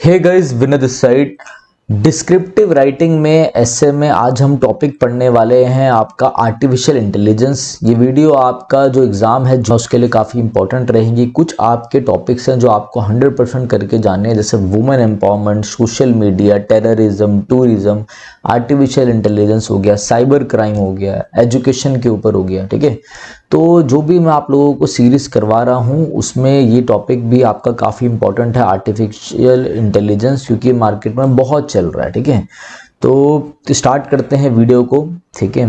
Hey guys, Vinay this side. Descriptive writing में essay में आज हम टॉपिक पढ़ने वाले हैं आपका आर्टिफिशियल इंटेलिजेंस। ये वीडियो आपका जो एग्ज़ाम है जो उसके लिए काफ़ी इंपॉर्टेंट रहेंगी। कुछ आपके टॉपिक्स हैं जो आपको 100% करके जाने हैं, जैसे women empowerment, social media, terrorism, tourism, artificial intelligence हो गया, साइबर क्राइम हो गया, एजुकेशन के ऊपर हो गया। ठीक है, तो जो भी मैं आप लोगों को सीरीज करवा रहा हूँ उसमें ये टॉपिक भी आपका काफ़ी इंपॉर्टेंट है, आर्टिफिशियल इंटेलिजेंस, क्योंकि मार्केट में बहुत चल रहा है। ठीक है, तो स्टार्ट करते हैं वीडियो को। ठीक है,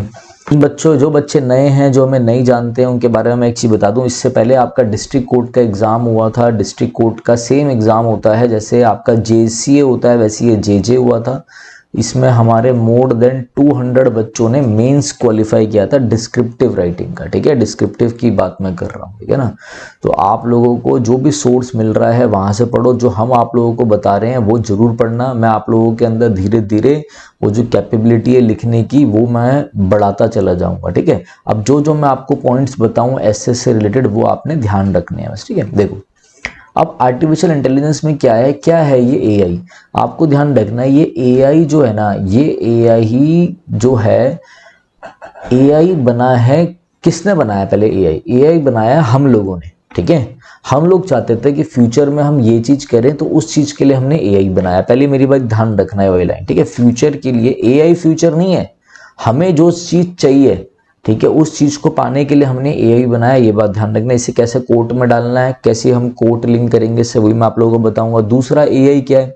जो बच्चे नए हैं, जो हमें नहीं जानते हैं, उनके बारे में मैं एक चीज़ बता दूं। इससे पहले आपका डिस्ट्रिक्ट कोर्ट का एग्ज़ाम हुआ था। डिस्ट्रिक्ट कोर्ट का सेम एग्ज़ाम होता है जैसे आपका जेसीए होता है, वैसे ये जेजे हुआ था। इसमें हमारे मोर देन 200 बच्चों ने मेंस क्वालिफाई किया था डिस्क्रिप्टिव राइटिंग का। ठीक है, डिस्क्रिप्टिव की बात मैं कर रहा हूँ। ठीक है ना, तो आप लोगों को जो भी सोर्स मिल रहा है वहाँ से पढ़ो। जो हम आप लोगों को बता रहे हैं वो ज़रूर पढ़ना। मैं आप लोगों के अंदर धीरे धीरे वो जो कैपेबिलिटी है लिखने की वो मैं बढ़ाता चला जाऊँगा। ठीक है, अब जो जो मैं आपको पॉइंट्स बताऊँ एसे से रिलेटेड वो आपने ध्यान रखने हैं बस। ठीक है, देखो अब आर्टिफिशियल इंटेलिजेंस में क्या है ये एआई। आपको ध्यान रखना है, ये एआई जो है ना, ये एआई ही जो है, एआई बना है। किसने बनाया? पहले एआई बनाया हम लोगों ने। ठीक है, हम लोग चाहते थे कि फ्यूचर में हम ये चीज करें, तो उस चीज के लिए हमने एआई बनाया। पहले मेरी बात ध्यान रखना है, लाइन। ठीक है, फ्यूचर के लिए एआई फ्यूचर नहीं है। हमें जो चीज चाहिए, ठीक है, उस चीज को पाने के लिए हमने एआई बनाया। ये बात ध्यान रखना। इसे कैसे कोर्ट में डालना है, कैसे हम कोर्ट लिंक करेंगे, सब वही मैं आप लोगों को बताऊंगा। दूसरा एआई क्या है?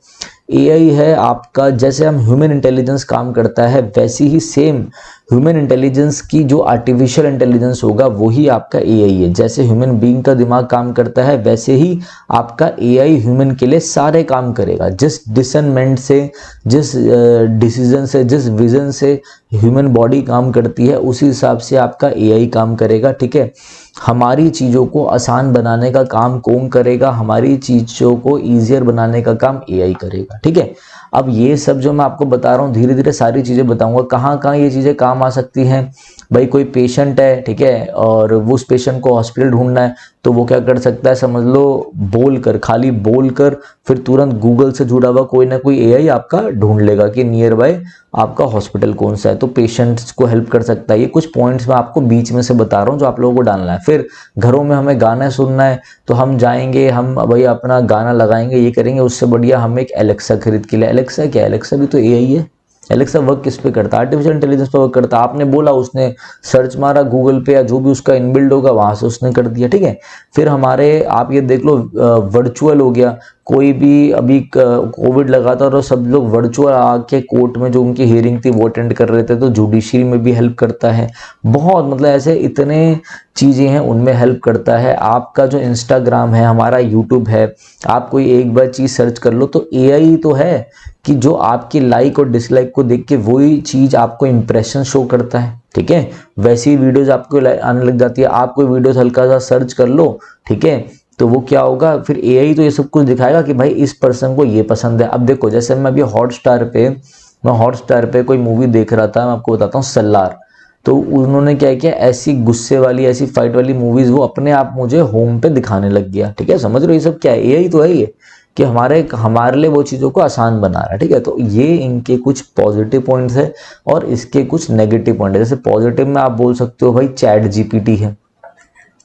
एआई है आपका, जैसे हम ह्यूमन इंटेलिजेंस काम करता है वैसी ही सेम ह्यूमन इंटेलिजेंस की जो आर्टिफिशियल इंटेलिजेंस होगा वही आपका एआई है। जैसे ह्यूमन बीइंग का दिमाग काम करता है वैसे ही आपका एआई ह्यूमन के लिए सारे काम करेगा। जिस डिसनमेंट से, जिस डिसीजन से, जिस विजन से ह्यूमन बॉडी काम करती है उसी हिसाब से आपका एआई काम करेगा। ठीक है, हमारी चीज़ों को आसान बनाने का काम कौन करेगा? हमारी चीज़ों को ईजियर बनाने का काम एआई करेगा। ठीक है, अब ये सब जो मैं आपको बता रहा हूँ धीरे धीरे सारी चीज़ें बताऊंगा। कहाँ कहाँ ये चीज़ें काम आ सकती हैं। भाई कोई पेशेंट है, ठीक है, और वो उस पेशेंट को हॉस्पिटल ढूंढना है, तो वो क्या कर सकता है? समझ लो खाली बोल कर फिर तुरंत गूगल से जुड़ा हुआ कोई ना कोई एआई आपका ढूंढ लेगा कि नियर बाय आपका हॉस्पिटल कौन सा है, तो पेशेंट्स को हेल्प कर सकता है। ये कुछ पॉइंट्स मैं आपको बीच में से बता रहा हूँ जो आप लोगों को डालना है। फिर घरों में हमें गाना सुनना है तो हम जाएंगे, हम भाई अपना गाना लगाएंगे, ये करेंगे। उससे बढ़िया हम एक एलेक्सा खरीद के लिए। एलेक्सा क्या है? एलेक्सा भी तो एआई है। एलेक्सा वर्क किस पे करता है? आर्टिफिशियल इंटेलिजेंस पे वर्क करता है। आपने बोला, उसने सर्च मारा गूगल पे या जो भी उसका इनबिल्ड होगा वहां से उसने कर दिया। ठीक है, फिर हमारे आप ये देख लो, वर्चुअल हो गया। कोई भी अभी कोविड लगा था और सब लोग वर्चुअल आके कोर्ट में जो उनकी हियरिंग थी वो अटेंड कर रहे थे, तो जुडिशरी में भी हेल्प करता है। बहुत मतलब ऐसे इतने चीज़ें हैं उनमें हेल्प करता है। आपका जो इंस्टाग्राम है, हमारा यूट्यूब है, आप कोई एक बार चीज़ सर्च कर लो तो एआई तो है कि जो आपकी लाइक और डिसलाइक को देख के वही चीज़ आपको इंप्रेशन शो करता है। ठीक है, वैसी वीडियोज आपको आने लग जाती है। आप कोई वीडियोज हल्का सा सर्च कर लो, ठीक है, तो वो क्या होगा, फिर एआई तो ये सब कुछ दिखाएगा कि भाई इस पर्सन को ये पसंद है। अब देखो, जैसे मैं अभी हॉटस्टार पे कोई मूवी देख रहा था, मैं आपको बताता हूँ, सल्लार। तो उन्होंने क्या किया, ऐसी गुस्से वाली, ऐसी फाइट वाली मूवीज वो अपने आप मुझे होम पे दिखाने लग गया। ठीक है, समझ रहे हो ये सब क्या है? एआई तो है ये, कि हमारे लिए वो चीज़ों को आसान बना रहा है। ठीक है, तो ये इनके कुछ पॉजिटिव पॉइंट्स है और इसके कुछ नेगेटिव पॉइंट है। जैसे पॉजिटिव में आप बोल सकते हो भाई चैट जीपीटी है।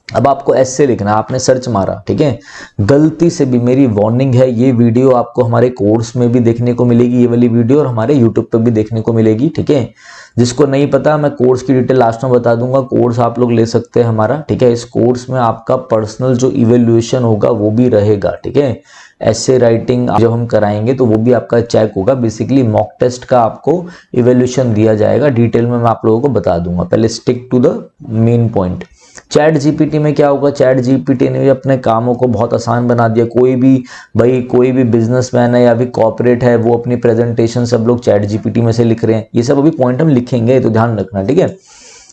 अब आपको ऐसे लिखना, आपने सर्च मारा, ठीक है, गलती से भी, मेरी वार्निंग है, ये वीडियो आपको हमारे कोर्स में भी देखने को मिलेगी, ये वाली वीडियो, और हमारे यूट्यूब पे भी देखने को मिलेगी। ठीक है, जिसको नहीं पता मैं कोर्स की डिटेल लास्ट में बता दूंगा। कोर्स आप लोग ले सकते हैं हमारा। ठीक है, इस कोर्स में आपका पर्सनल जो इवेल्युएशन होगा वो भी रहेगा। ठीक है, ऐसे राइटिंग जब हम कराएंगे तो वो भी आपका चेक होगा। बेसिकली मॉक टेस्ट का आपको इवेल्यूशन दिया जाएगा। डिटेल में मैं आप लोगों को बता दूंगा। पहले stick to the main point. Chat GPT में क्या होगा? चैट जीपीटी ने भी अपने कामों को बहुत आसान बना दिया। कोई भी बिजनेसमैन है या फिर कॉर्पोरेट है, वो अपनी प्रेजेंटेशन सब लोग चैट जीपीटी में से लिख रहे हैं। ये सब अभी पॉइंट हम लिखेंगे, तो ध्यान रखना। ठीक है,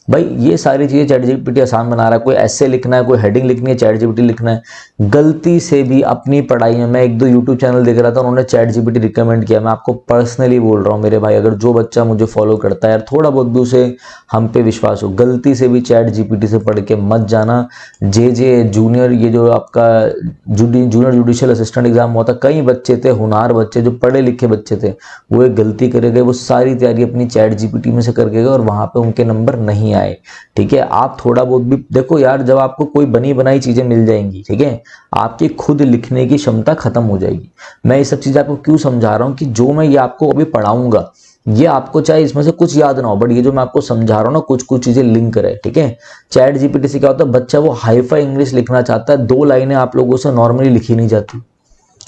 भाई ये सारी चीज़ें चैट जीपीटी आसान बना रहा है। कोई ऐसे लिखना है, कोई हेडिंग लिखनी है, चैट जीपीटी लिखना है। गलती से भी अपनी पढ़ाई में, मैं एक दो यूट्यूब चैनल देख रहा था, उन्होंने चैट जीपीटी रिकमेंड किया। मैं आपको पर्सनली बोल रहा हूँ मेरे भाई, अगर जो बच्चा मुझे फॉलो करता है यार, थोड़ा बहुत भी उसे हम पे विश्वास हो, गलती से भी चैट जीपीटी से पढ़ के मत जाना। जे जूनियर, ये जो आपका जूनियर जुडिशियल असिस्टेंट एग्जाम हुआ था, कई बच्चे थे, होनहार बच्चे, जो पढ़े लिखे बच्चे थे, वो एक गलती करे गए, वो सारी तैयारी अपनी चैट जीपीटी में से करके गए और वहां पे उनके नंबर नहीं आए। ठीक है, आप थोड़ा बहुत भी देखो यार, जब आपको कोई बनी बनाई चीजें मिल जाएंगी, ठीक है, आपकी खुद लिखने की क्षमता खत्म हो जाएगी। मैं ये सब चीजें आपको क्यों समझा रहा हूँ कि जो मैं ये आपको अभी पढ़ाऊंगा, ये आपको चाहे इसमें से कुछ याद ना हो, बट ये जो मैं आपको समझा रहा हूँ ना, कुछ कुछ चीजें लिंक करे। ठीक है, चैट जीपीटी से क्या होता है, बच्चा वो हाईफाई इंग्लिश लिखना चाहता है, 2 लाइनें आप लोगों से नॉर्मली लिखी नहीं जाती।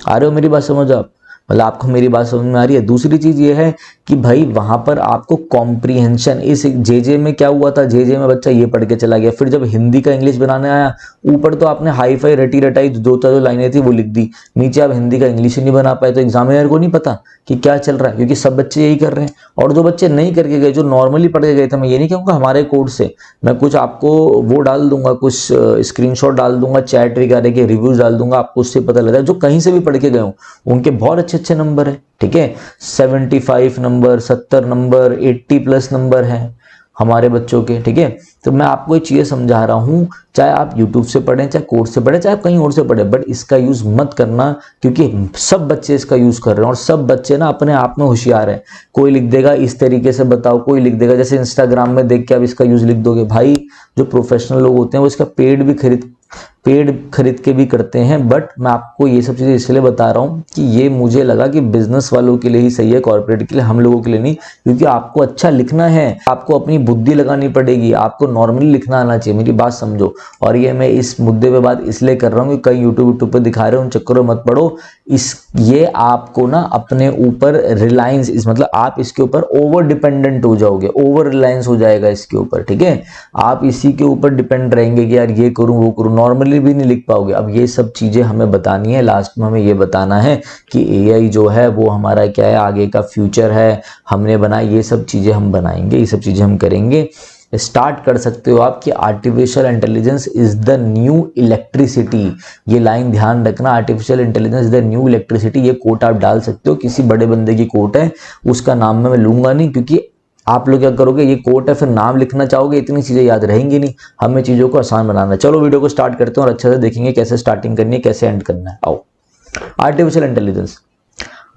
आ रहे हो मेरी बात समझ आप, मतलब आपको मेरी बात समझ में आ रही है। दूसरी चीज ये है कि भाई वहां पर आपको कॉम्प्रीहेंशन, इस जे में क्या हुआ था, जे में बच्चा ये पढ़ के चला गया, फिर जब हिंदी का इंग्लिश बनाने आया, ऊपर तो आपने हाई फाई रटी रटाई दो चार लाइनें थी वो लिख दी, नीचे आप हिंदी का इंग्लिश ही नहीं बना पाए, तो एग्जामिनर को नहीं पता कि क्या चल रहा है, क्योंकि सब बच्चे यही कर रहे हैं। और जो बच्चे नहीं करके गए, जो नॉर्मली पढ़ के गए थे, मैं ये नहीं कहूँगा हमारे कोड से, मैं कुछ आपको वो डाल दूंगा, कुछ स्क्रीनशॉट डाल दूंगा, चैट वगैरह के रिव्यूज डाल दूंगा, आपको उससे पता लगा जो कहीं से भी पढ़ के गए हो उनके बहुत अच्छे अच्छे नंबर है। ठीक है, 75 नंबर, 70 नंबर, 80+ नंबर है हमारे बच्चों के। ठीक है, तो मैं आपको ये चीजें समझा रहा हूं, चाहे आप YouTube से पढ़ें, चाहे कोर्स से पढ़ें, चाहे आप कहीं और से पढ़ें, बट इसका यूज मत करना, क्योंकि सब बच्चे इसका यूज कर रहे हैं और सब बच्चे ना अपने आप में होशियार हैं। कोई लिख देगा इस तरीके से बताओ, कोई लिख देगा जैसे इंस्टाग्राम में देख के आप इसका यूज लिख दोगे। भाई जो प्रोफेशनल लोग होते हैं वो इसका पेड खरीद के भी करते हैं, बट मैं आपको ये सब चीजें इसलिए बता रहा हूँ कि ये मुझे लगा कि बिजनेस वालों के लिए ही सही है, कॉर्पोरेट के लिए, हम लोगों के लिए नहीं। क्योंकि आपको अच्छा लिखना है, आपको अपनी बुद्धि लगानी पड़ेगी, आपको नॉर्मली लिखना आना चाहिए, मेरी बात समझो। और ये मैं इस मुद्दे पे बात इसलिए कर रहा हूँ कि कई यूट्यूब पे दिखा रहे हैं, उन चक्करों में मत पड़ो। ये आपको ना अपने ऊपर रिलायंस, इस मतलब आप इसके ऊपर ओवर डिपेंडेंट हो जाओगे, ओवर रिलायंस हो जाएगा इसके ऊपर। ठीक है, आप इसी के ऊपर डिपेंड रहेंगे कि यार ये करूं वो करूं, नॉर्मली भी नहीं लिख पाओगे। अब ये सब चीजें हमें बतानी है, लास्ट में हमें ये बताना है कि एआई जो है वो हमारा क्या है, आगे का फ्यूचर है, हमने बनाया, ये सब चीजें हम बनाएंगे, ये सब चीजें हम करेंगे। स्टार्ट कर सकते हो आप कि artificial intelligence is the new electricity. ये लाइन ध्यान रखना, artificial intelligence is the new electricity. ये कोट आप डाल सकते हो, किसी बड़े बंदे की कोट है, उसका नाम मैं लूंगा नहीं, क्योंकि आप लोग क्या करोगे, ये कोट है फिर नाम लिखना चाहोगे, इतनी चीजें याद रहेंगी नहीं। हमें चीजों को आसान बनाना है। चलो वीडियो को स्टार्ट करते हैं और अच्छे से देखेंगे कैसे स्टार्टिंग करनी है, कैसे एंड करना है। आओ, artificial intelligence.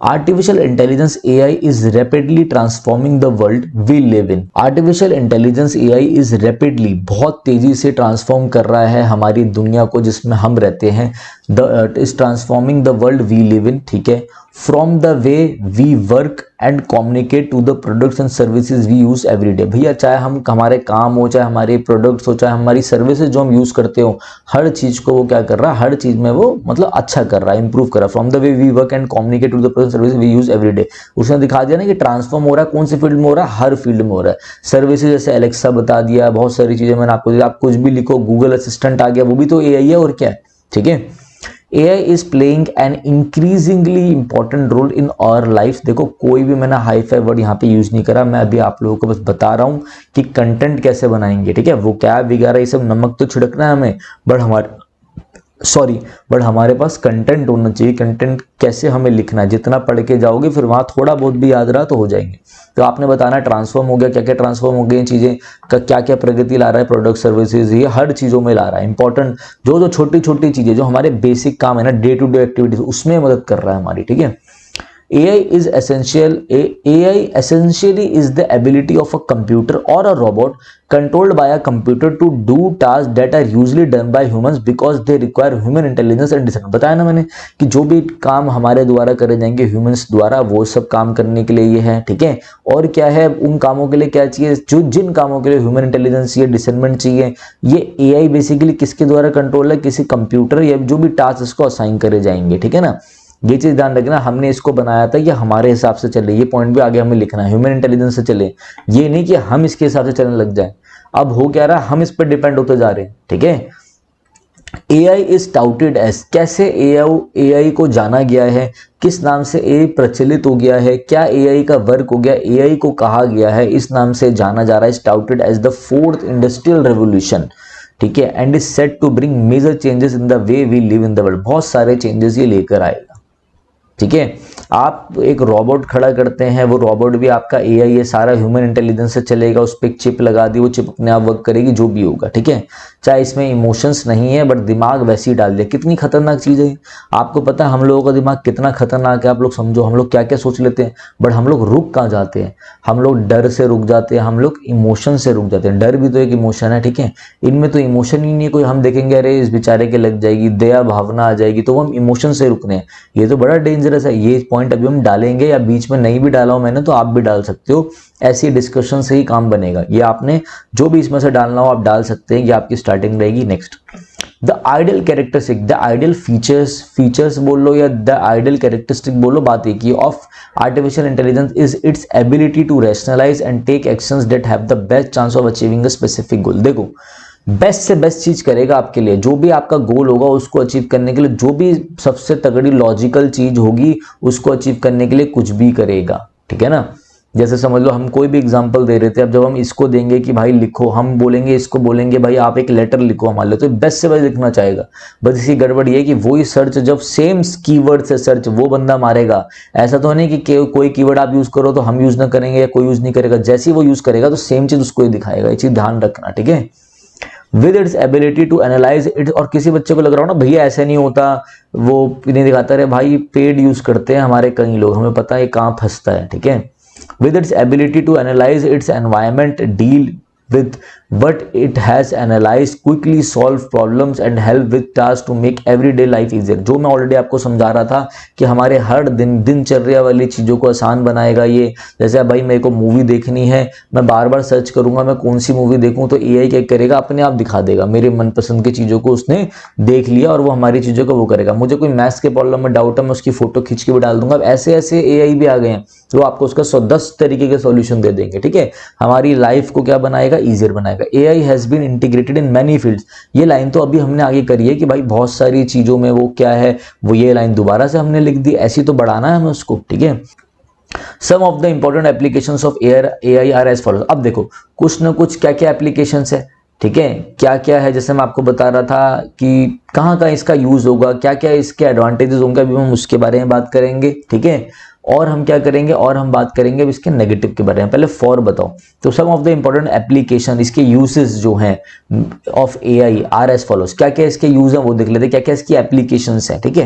Artificial intelligence AI is rapidly transforming the world we live in. Artificial intelligence AI is rapidly, बहुत तेजी से ट्रांसफॉर्म कर रहा है हमारी दुनिया को जिसमें हम रहते हैं। is transforming the world we live in. ठीक है, from the way we work and communicate to the products and services we use every day. भैया चाहे हम हमारे काम हो, चाहे हमारे प्रोडक्ट्स हो, चाहे हमारी सर्विसेज जो हम यूज करते हो, हर चीज को वो क्या कर रहा है, हर चीज में वो मतलब अच्छा कर रहा है, इंप्रूव कर रहा है। From the way we work and communicate to the product service we use every day. उसने दिखा दिया ना कि ट्रांसफॉर्म हो रहा है, कौन सी फील्ड में हो रहा है, हर फील्ड में हो रहा है। सर्विसेज जैसे एलेक्सा बता दिया, बहुत सारी चीजें मैंने आपको दी, आप कुछ भी लिखो, गूगल असिस्टेंट आ गया, वो भी तो एआई है और क्या है। ठीक है, AI is playing an increasingly important role in our life। देखो कोई भी मैंने हाई फाई वर्ड यहाँ पे यूज नहीं करा, मैं अभी आप लोगों को बस बता रहा हूँ कि कंटेंट कैसे बनाएंगे। ठीक है, वो कैब वगैरह ये सब नमक तो छिड़कना है हमें, बट हमारे पास कंटेंट होना चाहिए। कंटेंट कैसे हमें लिखना है, जितना पढ़ के जाओगे फिर वहां थोड़ा बहुत भी याद रहा तो हो जाएंगे। तो आपने बताना ट्रांसफॉर्म हो गया, क्या क्या ट्रांसफॉर्म हो गई चीजें, क्या क्या प्रगति ला रहा है, प्रोडक्ट सर्विसेज, ये हर चीजों में ला रहा है। इंपॉर्टेंट जो छोटी छोटी चीजें जो हमारे बेसिक काम है ना, डे टू डे एक्टिविटीज, उसमें मदद कर रहा है हमारी। ठीक है, AI is essential. AI essentially is the ability of a computer or a robot controlled by a computer to do tasks that are usually done by humans because they require human intelligence and discernment। बताया ना मैंने कि जो भी काम हमारे द्वारा करे जाएंगे ह्यूमंस द्वारा, वो सब काम करने के लिए ये है। ठीक है, और क्या है, उन कामों के लिए क्या चाहिए, जो जिन कामों के लिए ह्यूमन इंटेलिजेंस चाहिए, डिसर्नमेंट चाहिए, ये AI बेसिकली किसके द्वारा कंट्रोल है, किसी कंप्यूटर या जो भी टास्क इसको असाइन करे जाएंगे। ठीक है ना, ये चीज ध्यान रखना, हमने इसको बनाया था कि हमारे हिसाब से चले, ये पॉइंट भी आगे हमें लिखना है, ह्यूमन इंटेलिजेंस से चले, ये नहीं कि हम इसके हिसाब से चलने लग जाए। अब हो क्या रहा है, हम इस पर डिपेंड होते जा रहे हैं। ठीक है, AI इज टाउटेड एज, कैसे AI को जाना गया है, किस नाम से AI प्रचलित हो गया है, क्या AI का वर्क हो गया, AI को कहा गया है, इस नाम से जाना जा रहा है, is touted as the fourth industrial revolution, ठीक है, and is set to bring major changes in the way we live in the world, बहुत सारे चेंजेस ये लेकर आएगा, ठीक है। आप एक रोबोट खड़ा करते हैं, वो रोबोट भी आपका AI है, सारा ह्यूमन इंटेलिजेंस से चलेगा, उस पर एक चिप लगा दी, वो चिप अपने आप वर्क करेगी, जो भी होगा, ठीक है। चाहे इसमें इमोशंस नहीं है बट दिमाग वैसे ही डाल दिया, कितनी खतरनाक चीज़ है। आपको पता है हम लोगों का दिमाग कितना खतरनाक है, आप लोग समझो, हम लोग क्या क्या सोच लेते हैं, बट हम लोग रुक कहाँ जाते हैं, हम लोग डर से रुक जाते हैं, हम लोग इमोशन से रुक जाते हैं। डर भी तो एक इमोशन है, ठीक है, इनमें तो इमोशन ही नहीं है कोई। हम देखेंगे अरे इस बेचारे के लग जाएगी, दया भावना आ जाएगी, तो वो हम इमोशन से रुकने हैं, ये तो बड़ा डेंजरस है। ये पॉइंट अभी हम डालेंगे, या बीच में नहीं भी डाला हो मैंने तो आप भी डाल सकते हो, ऐसी डिस्कशन से ही काम बनेगा। ये आपने जो भी इसमें से डालना हो आप डाल सकते हैं, ये आपकी स्टार्टिंग रहेगी। Next, the ideal characteristic, the ideal features बोल लो या द आइडियल कैरेक्टरिस्टिक बोलो, बात एक ही of artificial intelligence is its ability to rationalize and take actions that have the best chance of achieving a specific goal. देखो, best से best चीज करेगा आपके लिए, जो भी आपका गोल होगा उसको अचीव करने के लिए, जो भी सबसे तगड़ी लॉजिकल चीज होगी उसको अचीव करने के लिए कुछ भी करेगा, ठीक है ना। जैसे समझ लो हम कोई भी एग्जांपल दे रहे थे, अब जब हम इसको देंगे कि भाई लिखो, हम बोलेंगे इसको, बोलेंगे भाई आप एक लेटर लिखो हमारे लिए, तो बेस्ट से बेस्ट लिखना चाहेगा। बस इसी गड़बड़ ये कि वही सर्च जब सेम कीवर्ड से सर्च वो बंदा मारेगा, ऐसा तो नहीं कि कोई कीवर्ड आप यूज करो तो हम यूज ना करेंगे या कोई यूज नहीं करेगा, जैसे ही वो यूज करेगा तो सेम चीज उसको ही दिखाएगा, ये चीज ध्यान रखना, ठीक है। With its ability to analyse it, और किसी बच्चे को लग रहा हो ना भैया ऐसे नहीं होता, वो नहीं दिखाता, रहे भाई पेड यूज करते हैं हमारे कई लोग, हमें पता है कहाँ फंसता है, ठीक है। With its ability to analyze its environment, deal with what it has analyzed, quickly solve problems and help with tasks to make everyday life easier। जो मैं ऑलरेडी आपको समझा रहा था कि हमारे हर दिनचर्या वाली चीज़ों को आसान बनाएगा ये। जैसे भाई मेरे को मूवी देखनी है, मैं बार बार सर्च करूंगा मैं कौन सी मूवी देखूं, तो AI क्या करेगा, अपने आप दिखा देगा, मेरे मनपसंद की चीज़ों को उसने देख लिया और वो हमारी चीज़ों को वो करेगा। मुझे कोई मैथ्स के प्रॉब्लम में डाउट है, मैं उसकी फोटो खींच के भी डाल दूंगा। ऐसे ऐसे AI भी आ गए हैं जो आपको उसका 10 तरीके के सॉल्यूशन दे देंगे, ठीक है। हमारी लाइफ को क्या बनाएगा, ईजियर बनाएगा। AI has been integrated in many fields, ये लाइन तो अभी हमने आगे करी है कि भाई बहुत सारी चीजों में वो क्या है, वो ये लाइन दोबारा से हमने लिख दी, ऐसी तो बढ़ाना है हमें उसको, ठीक है। Some of the important applications of AI are as follows. अब देखो कुछ ना कुछ क्या क्या एप्लीकेशंस है, ठीक है, क्या क्या है, जैसे मैं आपको बता रहा था कि कहाँ कहाँ इसका यूज होगा, क्या क्या इसके एडवांटेजेस होंगे, अभी हम उसके बारे में बात करेंगे, ठीक है। और हम क्या करेंगे, और हम बात करेंगे इसके नेगेटिव के बारे में। पहले फॉर बताओ, तो some of the important application, इसके यूजेस जो हैं of AI are as follows. क्या क्या इसके यूज है वो देख लेते हैं, क्या क्या इसकी एप्लीकेशंस है, ठीक है,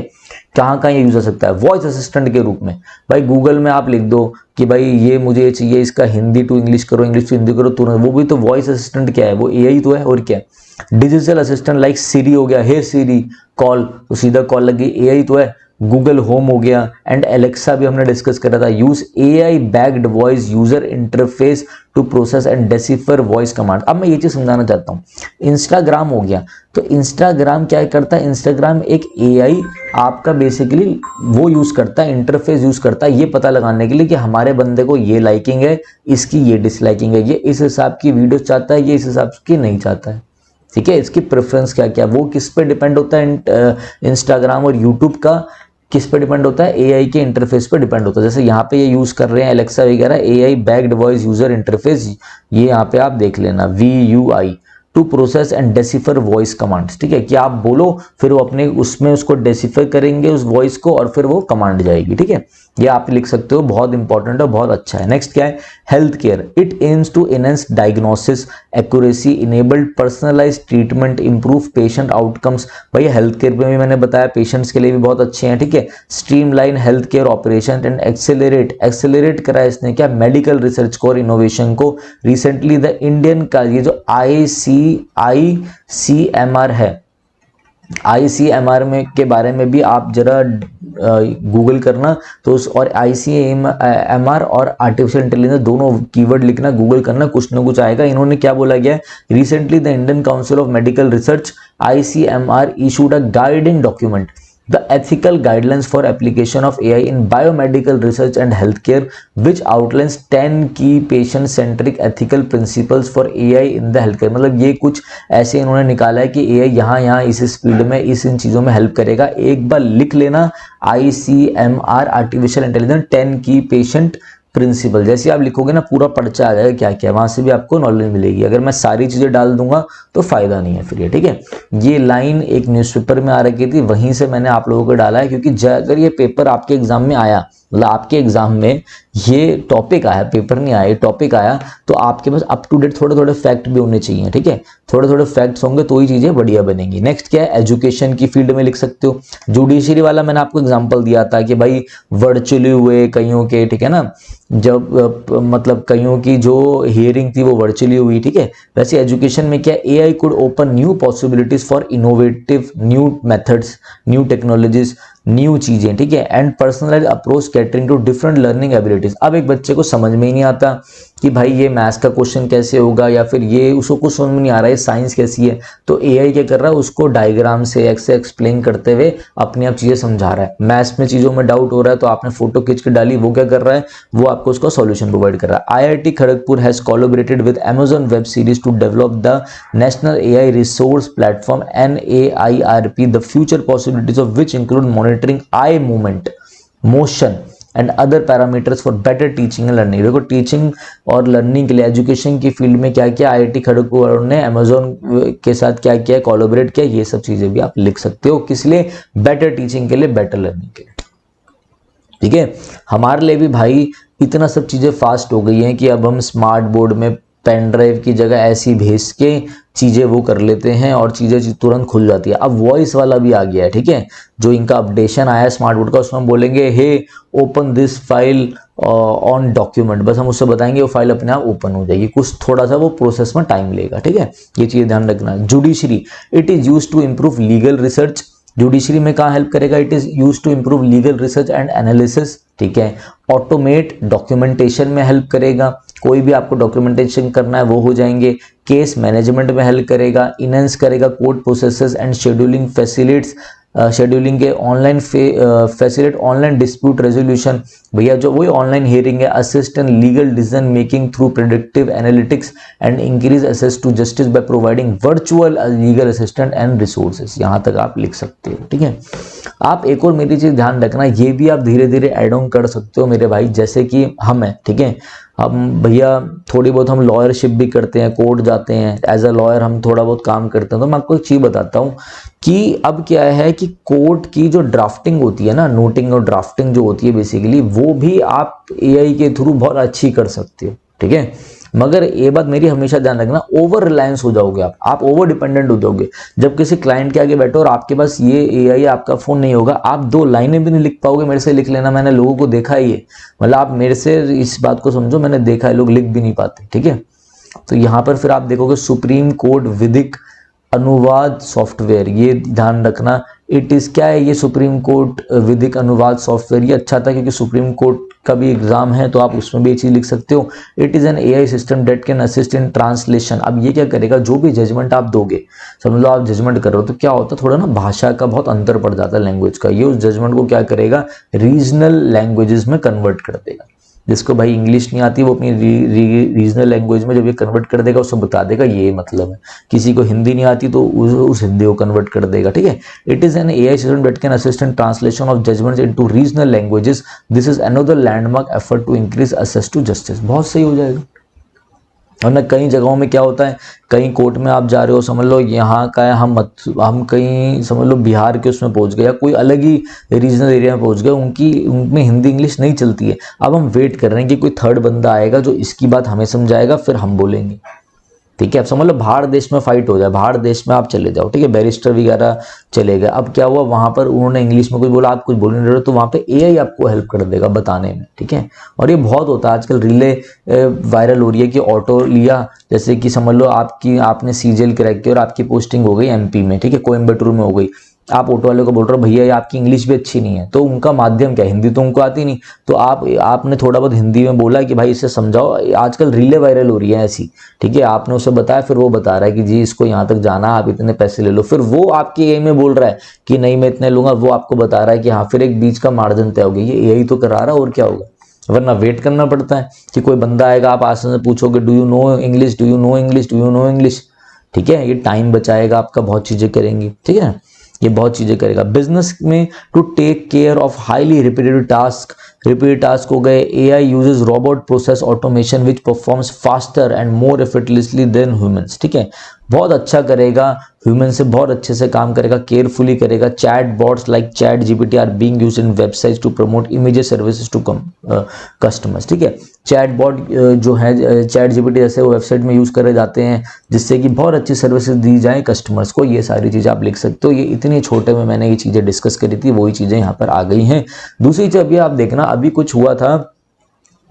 कहाँ कहाँ ये यूज हो सकता है। वॉइस असिस्टेंट के रूप में, भाई गूगल में आप लिख दो कि भाई ये मुझे चाहिए, इसका हिंदी टू इंग्लिश करो, इंग्लिश टू हिंदी करो, तुरंत, वो भी तो वॉइस असिस्टेंट क्या है, वो AI तो है, और क्या है। डिजिटल असिस्टेंट लाइक सीरी हो गया, हे सीरी कॉल, तो सीधा कॉल लगी, AI तो है। गूगल होम हो गया, एंड एलेक्सा भी हमने डिस्कस करा था। Use AI backed voice user interface to process and decipher voice command. अब मैं ये चीज समझाना चाहता हूँ, इंस्टाग्राम हो गया, तो इंस्टाग्राम क्या करता है, इंस्टाग्राम एक AI आपका बेसिकली वो यूज करता है, इंटरफेस यूज करता है ये पता लगाने के लिए कि हमारे बंदे को ये लाइकिंग है, इसकी ये डिसलाइकिंग है, ये इस हिसाब की वीडियो चाहता है, ये इस हिसाब की नहीं चाहता है, ठीक है। इसकी प्रेफरेंस क्या क्या, वो किस पे डिपेंड होता है, इंस्टाग्राम और यूट्यूब का किस पे डिपेंड होता है, AI के इंटरफेस पे डिपेंड होता है। जैसे यहाँ पे ये यूज कर रहे हैं एलेक्सा वगैरह, AI backed voice user interface, ये यहाँ पे आप देख लेना, VUI to process and decipher voice commands, ठीक है, कि आप बोलो फिर वो अपने उसमें उसको डेसिफर करेंगे उस वॉइस को, और फिर वो कमांड जाएगी, ठीक है। ये आप लिख सकते हो, बहुत इंपॉर्टेंट है, बहुत अच्छा है। नेक्स्ट क्या है, health care, it aims to enhance diagnosis accuracy, enabled personalised treatment, improve patient outcomes. भाई हेल्थ केयर में भी मैंने बताया पेशेंट्स के लिए भी बहुत अच्छे हैं, ठीक है। Streamline health care operation and accelerate करा इसने क्या, मेडिकल रिसर्च को और इनोवेशन को। रिसेंटली द इंडियन का ये जो ICMR है, ICMR में के बारे में भी आप जरा गूगल करना, तो उस और ICMR और आर्टिफिशियल इंटेलिजेंस दोनों कीवर्ड लिखना, गूगल करना, कुछ ना कुछ आएगा। इन्होंने क्या बोला गया है, recently the Indian council of medical research ICMR issued a guiding document the ethical guidelines for application of AI in biomedical research and healthcare, which outlines 10 key patient centric ethical principles for AI in the healthcare। मतलब ये कुछ ऐसे इन्होंने निकाला है कि AI यहाँ इस फील्ड में इन चीज़ों में हेल्प करेगा। एक बार लिख लेना, ICMR आर्टिफिशियल इंटेलिजेंस 10 की पेशेंट प्रिंसिपल। जैसे आप लिखोगे ना पूरा पर्चा आ जाएगा क्या क्या, वहां से भी आपको नॉलेज मिलेगी। अगर मैं सारी चीजें डाल दूंगा तो फायदा नहीं है फिर ये, ठीक है। ये लाइन एक न्यूज़पेपर में आ रखी थी, वहीं से मैंने आप लोगों को डाला है, क्योंकि अगर ये पेपर आपके एग्जाम में आया, मतलब आपके एग्जाम में ये टॉपिक आया, पेपर नहीं आया, टॉपिक आया, तो आपके पास अप टू डेट थोड़े थोड़े फैक्ट भी होने चाहिए, ठीक है। थोड़े थोड़े फैक्ट्स होंगे तो ही चीजें बढ़िया बनेंगी। नेक्स्ट क्या है, एजुकेशन की फील्ड में लिख सकते हो। जुडिशरी वाला मैंने आपको एग्जांपल दिया था कि भाई वर्चुअली हुए कईयों के, ठीक है ना, जब मतलब कईयों की जो हियरिंग थी वो वर्चुअली हुई, ठीक है। वैसे एजुकेशन में क्या, AI could open new possibilities for innovative new methods, new technologies, new चीजें, ठीक है, and personalised approach catering to different learning abilities. अब एक बच्चे को समझ में ही नहीं आता कि भाई ये मैथ्स का क्वेश्चन कैसे होगा, या फिर ये उसको कुछ समझ में नहीं आ रहा है साइंस कैसी है, तो AI क्या कर रहा है, उसको डायग्राम से एक्सप्लेन करते हुए अपने आप चीजें समझा रहा है। मैथ्स में चीजों में डाउट हो रहा है तो आपने फोटो खींच के डाली, वो क्या कर रहा है, वो आपको उसका सॉल्यूशन प्रोवाइड कर रहा है। IIT Kharagpur has collaborated with Amazon web series to develop the national AI resource platform NAIRP, the future possibilities of which include monitoring eye movement, motion and other parameters for better teaching and learning. देखो teaching और learning के लिए education की field में क्या किया IIT Kharagpur ने Amazon के साथ क्या किया, कोलैबोरेट किया। ये सब चीजें भी आप लिख सकते हो, किस लिए, बेटर टीचिंग के लिए, बेटर लर्निंग के लिए, ठीक है। हमारे लिए भी भाई इतना सब चीजें फास्ट हो गई हैं कि अब हम स्मार्ट बोर्ड में पेन ड्राइव की जगह ऐसी भेज के चीजें वो कर लेते हैं और चीजें तुरंत खुल जाती है। अब वॉइस वाला भी आ गया है, ठीक है, जो इनका अपडेशन आया है स्मार्ट बोर्ड का, उसमें हम बोलेंगे hey open this file on document, बस हम उससे बताएंगे वो फाइल अपने आप ओपन हो जाएगी। कुछ थोड़ा सा वो प्रोसेस में टाइम लेगा, ठीक है, ये चीज ध्यान रखना। Judiciary, it is used to improve legal research. Judiciary में कहाँ हेल्प करेगा, it is used to improve legal research and analysis, ठीक है। ऑटोमेट डॉक्यूमेंटेशन में हेल्प करेगा, कोई भी आपको डॉक्यूमेंटेशन करना है वो हो जाएंगे। केस मैनेजमेंट में हेल्प करेगा, इनहेंस करेगा court processes and scheduling facilitates, scheduling के online facilitate online dispute resolution, भैया जो वही ऑनलाइन हियरिंग है। Assist in legal decision making through predictive analytics and increase access to justice by providing virtual legal assistant and resources. यहाँ तक आप लिख सकते हो, ठीक है। आप एक और मेरी चीज ध्यान रखना, ये भी आप धीरे धीरे एड ऑन कर सकते हो मेरे भाई। जैसे कि हम हैं, ठीक है, हम भैया थोड़ी बहुत हम लॉयरशिप भी करते हैं, कोर्ट जाते हैं, एज अ लॉयर हम थोड़ा बहुत काम करते हैं। तो मैं आपको एक चीज बताता हूँ कि अब क्या है कि कोर्ट की जो ड्राफ्टिंग होती है ना, नोटिंग और ड्राफ्टिंग जो होती है बेसिकली, वो भी आप AI के थ्रू बहुत अच्छी कर सकते हो, ठीक है। मगर ये बात मेरी हमेशा ध्यान रखना, ओवर रिलायंस हो जाओगे आप ओवर डिपेंडेंट हो जाओगे। जब किसी क्लाइंट के आगे बैठो और आपके पास ये AI आपका फोन नहीं होगा, आप 2 लाइनें भी नहीं लिख पाओगे। मेरे से लिख लेना, मैंने लोगों को देखा ही है, मतलब आप मेरे से इस बात को समझो, मैंने देखा है लोग लिख भी नहीं पाते, ठीक है। तो यहाँ पर फिर आप देखोगे सुप्रीम कोर्ट विधिक अनुवाद सॉफ्टवेयर, ये ध्यान रखना। इट इज क्या है, ये सुप्रीम कोर्ट विधिक अनुवाद सॉफ्टवेयर, ये अच्छा था क्योंकि सुप्रीम कोर्ट का भी एग्जाम है तो आप उसमें भी ये चीज लिख सकते हो। It is an AI system date can assist in translation. अब ये क्या करेगा, जो भी जजमेंट आप दोगे, समझ लो आप जजमेंट कर रहे हो, तो क्या होता है थोड़ा ना भाषा का बहुत अंतर पड़ जाता है, लैंग्वेज का, ये उस जजमेंट को क्या करेगा, रीजनल लैंग्वेजेस में कन्वर्ट कर देगा। जिसको भाई इंग्लिश नहीं आती वो अपनी रीजनल लैंग्वेज में जब ये कन्वर्ट कर देगा उसको बता देगा ये मतलब है। किसी को हिंदी नहीं आती तो उस हिंदी को कन्वर्ट कर देगा, ठीक है। It is an AI system that can assist in translation of judgments into regional languages. This is another landmark effort to increase access to justice. बहुत सही हो जाएगा। और ना कई जगहों में क्या होता है, कहीं कोर्ट में आप जा रहे हो, समझ लो यहाँ का है, हम कहीं समझ लो बिहार के उसमें पहुंच गए या कोई अलग ही रीजनल एरिया में पहुंच गए, उनमें हिंदी इंग्लिश नहीं चलती है। अब हम वेट कर रहे हैं कि कोई थर्ड बंदा आएगा जो इसकी बात हमें समझाएगा, फिर हम बोलेंगे, ठीक है। अब समझ लो बाहर देश में फाइट हो जाए, बाहर देश में आप चले जाओ, ठीक है, बैरिस्टर वगैरह चले गए। अब क्या हुआ, वहां पर उन्होंने इंग्लिश में कुछ बोला, आप कुछ बोल नहीं रहे, तो वहां पे AI आपको हेल्प कर देगा बताने में, ठीक है। और ये बहुत होता है आजकल, रीले वायरल हो रही है कि ऑटो लिया, जैसे कि समझ लो आपने CGL क्रैक किया और आपकी पोस्टिंग हो गई MP में, ठीक है, कोयम्बटूर में हो गई। आप ऑटो वाले को बोल रहे हो भैया ये आपकी इंग्लिश भी अच्छी नहीं है, तो उनका माध्यम क्या है, हिंदी तो उनको आती नहीं, तो आपने थोड़ा बहुत हिंदी में बोला कि भाई इसे समझाओ, आजकल रीलें वायरल हो रही है ऐसी, ठीक है, आपने उसे बताया, फिर वो बता रहा है कि जी इसको यहाँ तक जाना, आप इतने पैसे ले लो, फिर वो आपके एआई में बोल रहा है कि नहीं मैं इतने लूंगा, वो आपको बता रहा है कि हाँ, फिर एक बीच का मार्जिन तय हो गया, ये एआई तो करा रहा है और क्या होगा, वरना वेट करना पड़ता है कि कोई बंदा आएगा, आप आसान से पूछोगे do you know English, do you know English, do you know English, ठीक है, ये टाइम बचाएगा आपका, बहुत चीजें करेंगी, ठीक है, ये बहुत चीजें करेगा। बिजनेस में to take care of highly repeated task हो गए, AI uses robot process automation which performs faster and more effortlessly than humans, ठीक है, बहुत अच्छा करेगा, ह्यूमन से बहुत अच्छे से काम करेगा, केयरफुली करेगा। Chat bots like chat GPT are being used in websites to promote immediate services to customers, ठीक है, चैट बॉट जो है चैट जीपीटी जैसे वेबसाइट में यूज करे जाते हैं जिससे कि बहुत अच्छी सर्विसेज दी जाए कस्टमर्स को, ये सारी चीजें आप लिख सकते हो। ये इतनी छोटे में मैंने ये चीजें डिस्कस करी थी, वही चीजें यहाँ पर आ गई हैं। दूसरी चीज अभी आप देखना, अभी कुछ हुआ था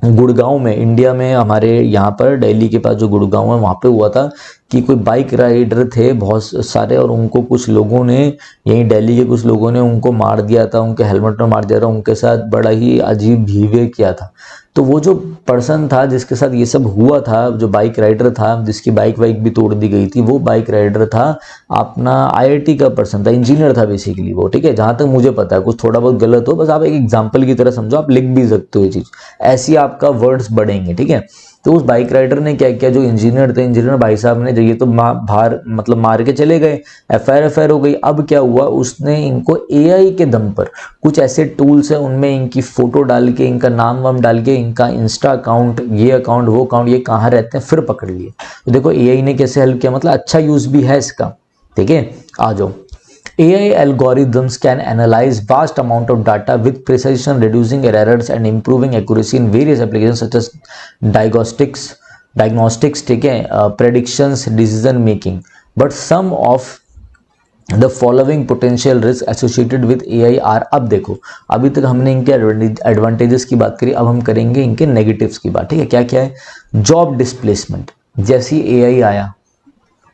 गुड़गांव में, इंडिया में, हमारे यहाँ पर दिल्ली के पास जो गुड़गांव है वहाँ पे हुआ था कि कोई बाइक राइडर थे बहुत सारे, और उनको कुछ लोगों ने, यहीं दिल्ली के कुछ लोगों ने उनको मार दिया था, उनके हेलमेट में मार दिया था, उनके साथ बड़ा ही अजीब बिहेवियर किया था। तो वो जो पर्सन था जिसके साथ ये सब हुआ था, जो बाइक राइडर था जिसकी बाइक वाइक भी तोड़ दी गई थी, वो बाइक राइडर था अपना आईआईटी का पर्सन था, इंजीनियर था बेसिकली वो, ठीक है, जहां तक मुझे पता है, कुछ थोड़ा बहुत गलत हो, बस आप एक एग्जाम्पल की तरह समझो, आप लिख भी सकते हो ये चीज, ऐसी आपका वर्ड्स बढ़ेंगे, ठीक है। तो उस बाइक राइडर ने क्या किया, जो इंजीनियर थे, इंजीनियर भाई साहब ने, जो ये तो बाहर मतलब मार के चले गए, एफआईआर हो गई। अब क्या हुआ, उसने इनको एआई के दम पर कुछ ऐसे टूल्स हैं उनमें इनकी फोटो डाल के, इनका नाम वाम डाल के, इनका इंस्टा अकाउंट, ये अकाउंट, वो अकाउंट, ये कहाँ रहते हैं, फिर पकड़ लिए। तो देखो एआई ने कैसे हेल्प किया, मतलब अच्छा यूज भी है इसका, ठीक है। आ जाओ, AI algorithms can analyze vast amount of data with precision, reducing errors and improving accuracy in various applications such as diagnostics, ठीक है, predictions, decision making. But some of the following potential risks associated with AI are, अब देखो, अभी तक हमने इनके advantages की बात करी, अब हम करेंगे इनके नेगेटिव्स की बात, ठीक है। क्या क्या है, जॉब डिस्प्लेसमेंट, जैसी एआई आया,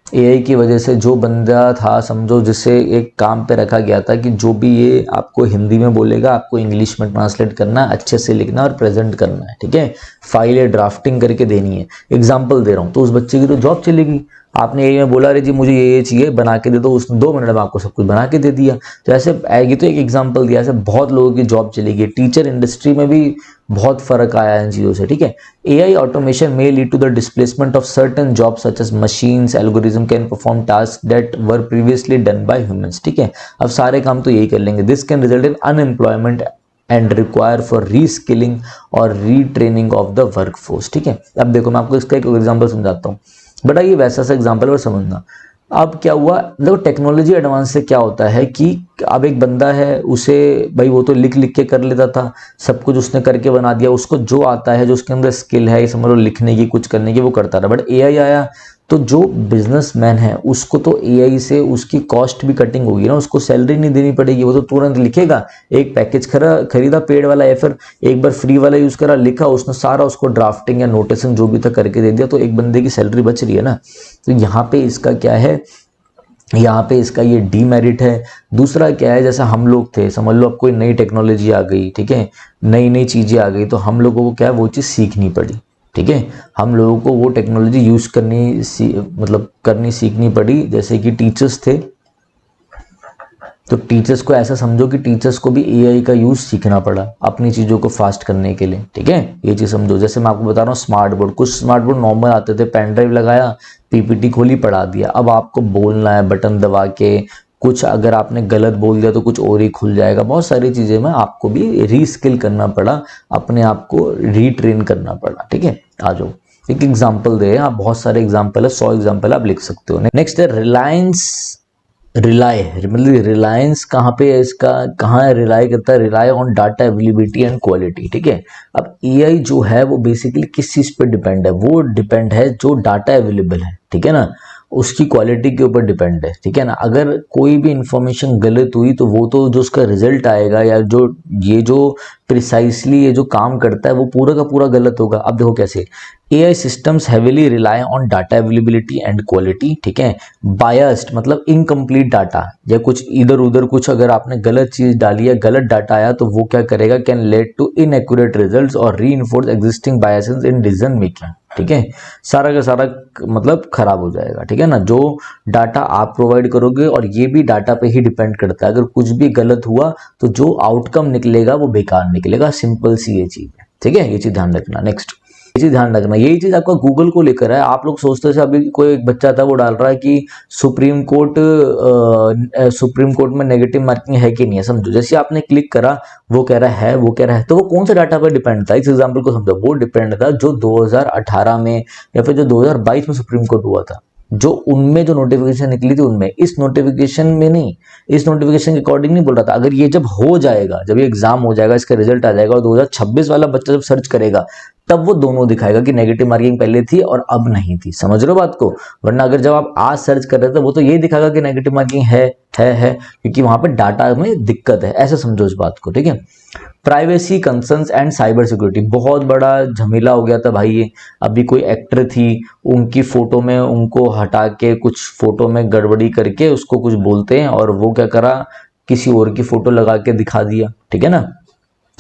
एआई की वजह से जो बंदा था, समझो जिसे एक काम पे रखा गया था कि जो भी ये आपको हिंदी में बोलेगा, आपको इंग्लिश में ट्रांसलेट करना, अच्छे से लिखना और प्रेजेंट करना है, ठीक है, फाइल ड्राफ्टिंग करके देनी है, एग्जाम्पल दे रहा हूँ, तो उस बच्चे की तो जॉब चली गई। आपने एआई में बोला अरे जी मुझे ये चाहिए बना के दे दो, उसने 2 मिनट में आपको सब कुछ बना के दे दिया। तो ऐसे आएगी, तो एक एग्जाम्पल दिया, ऐसे बहुत लोगों की जॉब चली गई। टीचर इंडस्ट्री में भी बहुत फर्क आया है इन चीज़ों से, ठीक है। AI automation may lead to the displacement of certain jobs such as machines, algorithm can perform task that were previously done by humans, ठीक है। अब सारे काम तो यही कर लेंगे। This can result in unemployment and require for reskilling और रीट्रेनिंग ऑफ द वर्कफोर्स, ठीक है। अब देखो मैं आपको इसका एक एग्जाम्पल समझाता हूँ, बेटा ये वैसा सा एग्जाम्पल और समझना। अब क्या हुआ, देखो टेक्नोलॉजी एडवांस से क्या होता है कि अब एक बंदा है, उसे भाई वो तो लिख लिख के कर लेता था, सब कुछ उसने करके बना दिया, उसको जो आता है, जो उसके अंदर स्किल है, समझ लो लिखने की, कुछ करने की, वो करता था। बट एआई आया तो जो बिजनेसमैन है उसको तो एआई से उसकी कॉस्ट भी कटिंग होगी ना, उसको सैलरी नहीं देनी पड़ेगी, वो तो तुरंत लिखेगा। एक पैकेज खरीदा पेड वाला या फिर एक बार फ्री वाला यूज करा, लिखा, उसने सारा उसको ड्राफ्टिंग या नोटिसिंग जो भी था करके दे दिया, तो एक बंदे की सैलरी बच रही है ना। तो यहाँ पे इसका क्या है, यहाँ पे इसका ये डीमेरिट है। दूसरा क्या है, जैसे हम लोग थे, समझ लो अब कोई नई टेक्नोलॉजी आ गई, ठीक है, नई नई चीज़ें आ गई, तो हम लोगों को क्या है वो चीज़ सीखनी पड़ी, ठीक है, हम लोगों को वो टेक्नोलॉजी यूज़ करनी सीखनी पड़ी। जैसे कि टीचर्स थे, तो टीचर्स को ऐसा समझो कि टीचर्स को भी एआई का यूज़ सीखना पड़ा अपनी चीज़ों को फास्ट करने के लिए, ठीक है, ये चीज़ समझो। जैसे मैं आपको बता रहा हूँ स्मार्ट बोर्ड, कुछ स्मार्ट बोर्ड नॉर्मल आते थे, पेन ड्राइव लगाया, पीपीटी खोली, पढ़ा दिया। अब आपको बोलना है बटन दबा के, कुछ अगर आपने गलत बोल दिया तो कुछ और ही खुल जाएगा। बहुत सारी चीज़ें में आपको भी रीस्किल करना पड़ा, अपने आप को रीट्रेन करना पड़ा, ठीक है। आ जाओ एक एग्जाम्पल दे, आप बहुत सारे एग्जाम्पल है, 100 एग्जाम्पल आप लिख सकते हो। नेक्स्ट है मतलब रिलायंस कहाँ पे है, इसका कहाँ रिलाय करता है, rely on data availability and quality, ठीक है। अब एआई जो है वो बेसिकली किस चीज़ पे डिपेंड है, वो डिपेंड है जो डाटा अवेलेबल है, ठीक है ना, उसकी क्वालिटी के ऊपर डिपेंड है, ठीक है ना। अगर कोई भी इंफॉर्मेशन गलत हुई तो वो तो जो उसका रिजल्ट आएगा या जो प्रिसाइसली ये जो काम करता है वो पूरा का पूरा गलत होगा। अब देखो कैसे, AI systems heavily rely on data availability and quality, ठीक है। बायस्ड मतलब इनकम्प्लीट डाटा, या कुछ इधर उधर कुछ अगर आपने गलत चीज डाली है, गलत डाटा आया, तो वो क्या करेगा, can lead to inaccurate results और reinforce existing biases in decision making, ठीक है। सारा का सारा मतलब खराब हो जाएगा, ठीक है ना। जो डाटा आप प्रोवाइड करोगे, और ये भी डाटा पे ही डिपेंड करता है, अगर कुछ भी गलत हुआ तो जो आउटकम निकलेगा वो बेकार निकलेगा, सिंपल सी ये चीज है, ठीक है। ये चीज ध्यान रखना। नेक्स्ट ये चीज ध्यान रखना, यही चीज आपका गूगल को लेकर है। आप लोग सोचते थे, अभी कोई एक बच्चा था वो डाल रहा है कि सुप्रीम कोर्ट में नेगेटिव मार्किंग है कि नहीं है, समझो। जैसे आपने क्लिक करा, वो कह रहा है, वो कह रहा है, तो वो कौन से डाटा पर डिपेंड था, इस एग्जाम्पल को समझो। वो डिपेंड था जो 2018 में या फिर जो 2022 में सुप्रीम कोर्ट हुआ था, जो उनमें जो नोटिफिकेशन निकली थी उनमें, इस नोटिफिकेशन में नहीं, इस नोटिफिकेशन के अकॉर्डिंग नहीं बोल रहा था। अगर ये जब हो जाएगा, जब ये एग्जाम हो जाएगा, इसका रिजल्ट आ जाएगा और 2026 वाला बच्चा जब सर्च करेगा, तब वो दोनों दिखाएगा कि नेगेटिव मार्किंग पहले थी और अब नहीं थी। समझ रहे हो बात को। वरना अगर जब आप आज सर्च कर रहे थे, वो तो यही दिखाएगा कि नेगेटिव मार्किंग है, क्योंकि वहां पे डाटा में दिक्कत है। ऐसे समझो इस बात को, ठीक है। Privacy concerns and cyber security, बहुत बड़ा झमेला हो गया था भाई ये। अभी कोई एक्टर थी, उनकी फोटो में उनको हटा के कुछ फोटो में गड़बड़ी करके उसको कुछ बोलते हैं, और वो क्या करा, किसी और की फोटो लगा के दिखा दिया, ठीक है ना।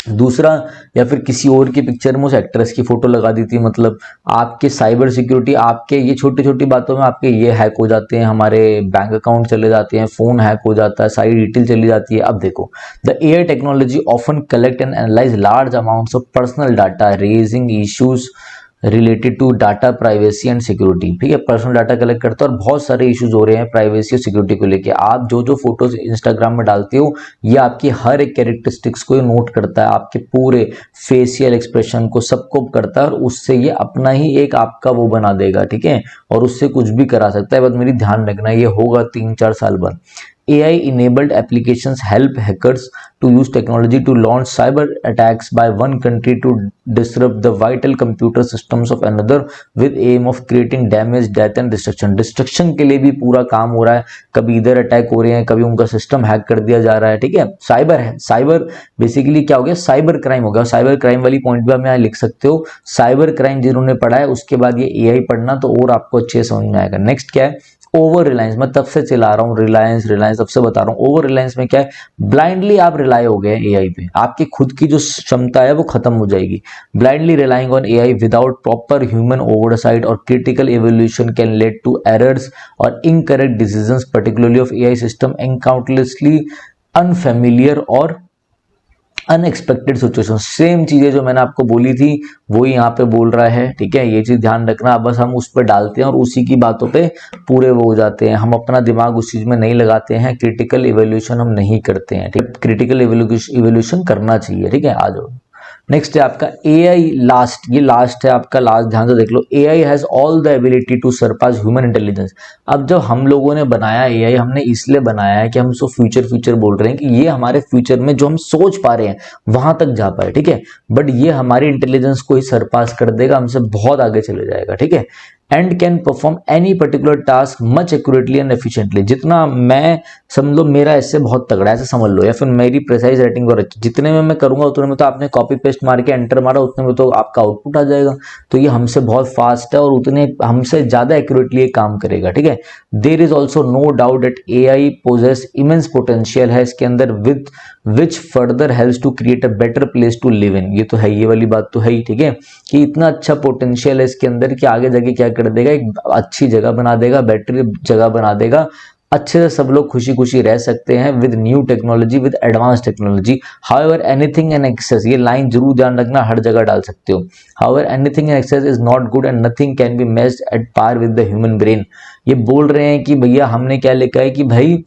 दूसरा, या फिर किसी और की पिक्चर में उस एक्ट्रेस की फोटो लगा दी थी। मतलब आपके साइबर सिक्योरिटी, आपके ये छोटी छोटी बातों में आपके ये हैक हो जाते हैं, हमारे बैंक अकाउंट चले जाते हैं, फोन हैक हो जाता है, सारी डिटेल चली जाती है। अब देखो, the AI technology often collect and analyse large amounts of personal data, raising issues related to data privacy and security, ठीक है। पर्सनल डाटा कलेक्ट करता है और बहुत सारे इश्यूज हो रहे हैं प्राइवेसी और सिक्योरिटी को लेके। आप जो जो फोटोज इंस्टाग्राम में डालते हो, ये आपकी हर एक कैरेक्टरिस्टिक्स को नोट करता है, आपके पूरे फेशियल एक्सप्रेशन को, सबको करता है, और उससे ये अपना ही एक आपका वो बना देगा, ठीक है। और उससे कुछ भी करा सकता है। बस मेरी ध्यान रखना, ये होगा 3-4 साल बाद। AI enabled applications help hackers to use technology to launch cyber attacks by one country to disrupt the vital computer systems of another with aim of creating damage, death and destruction. Destruction के लिए भी पूरा काम हो रहा है, कभी इधर अटैक हो रहे हैं, कभी उनका सिस्टम हैक कर दिया जा रहा है, ठीक है। साइबर है, साइबर बेसिकली क्या हो गया, साइबर क्राइम हो गया। साइबर क्राइम वाली पॉइंट भी आप यहाँ लिख सकते हो। साइबर क्राइम जिन्होंने पढ़ा है, उसके बाद ये AI पढ़ना तो और आपको अच्छे समझ में आएगा। नेक्स्ट क्या है, ओवर रिलायंस। मैं तब से चला रहा हूँ रिलायंस तब से बता रहा हूँ। ओवर रिलायंस में क्या है, ब्लाइंडली आप रिलाई हो गए AI पे, आपकी खुद की जो क्षमता है वो खत्म हो जाएगी। Blindly relying on AI without proper human oversight और critical evolution can lead to errors और incorrect decisions, particularly of AI system एनकाउंटलेसली अनफेमिलियर और अनएक्सपेक्टेड सिचुएशन। सेम चीजें जो मैंने आपको बोली थी वही यहाँ पे बोल रहा है, ठीक है। ये चीज ध्यान रखना। बस हम उस पर डालते हैं और उसी की बातों पे पूरे वो हो जाते हैं, हम अपना दिमाग उस चीज में नहीं लगाते हैं, क्रिटिकल इवोल्यूशन हम नहीं करते हैं, ठीक। क्रिटिकल इवोल्यूशन करना चाहिए, ठीक है। आ जाओ। नेक्स्ट है आपका AI लास्ट, ये लास्ट है आपका, लास्ट ध्यान से देख लो। AI has all the ability to surpass human intelligence. अब जब हम लोगों ने बनाया AI, हमने इसलिए बनाया है कि हम उसको फ्यूचर बोल रहे हैं कि ये हमारे फ्यूचर में जो हम सोच पा रहे हैं वहां तक जा पाए, ठीक है। बट ये हमारी इंटेलिजेंस को ही सरपास कर देगा, हमसे बहुत आगे चले जाएगा, ठीक है। And can perform any particular task much accurately and efficiently. जितना मैं समझ लो मेरा ऐसे बहुत तगड़ा, ऐसे समझ लो, या फिर मेरी प्रिसाइज राइटिंग बहुत अच्छी, जितने में मैं करूंगा उतने में तो आपने कॉपी पेस्ट मार के एंटर मारा, उतने में तो आपका आउटपुट आ जाएगा। तो ये हमसे बहुत फास्ट है और उतने हमसे ज्यादा एक्यूरेटली काम करेगा, ठीक है। There is also no doubt that AI poses immense potential है इसके अंदर, with which further helps to create a better place to live in. ये तो है, ये वाली बात तो है ही, ठीक है, कि इतना अच्छा पोटेंशियल है इसके अंदर कि आगे जाके क्या कर देगा, एक अच्छी जगह बना देगा, बेटर जगह बना देगा, अच्छे से सब लोग खुशी खुशी रह सकते हैं with new technology, with advance technology. However anything in excess, ये लाइन जरूर ध्यान रखना, हर जगह डाल सकते हो। However anything in excess is not good and nothing can be matched at par with the human brain. ये बोल रहे हैं कि भैया हमने क्या लिखा है कि भाई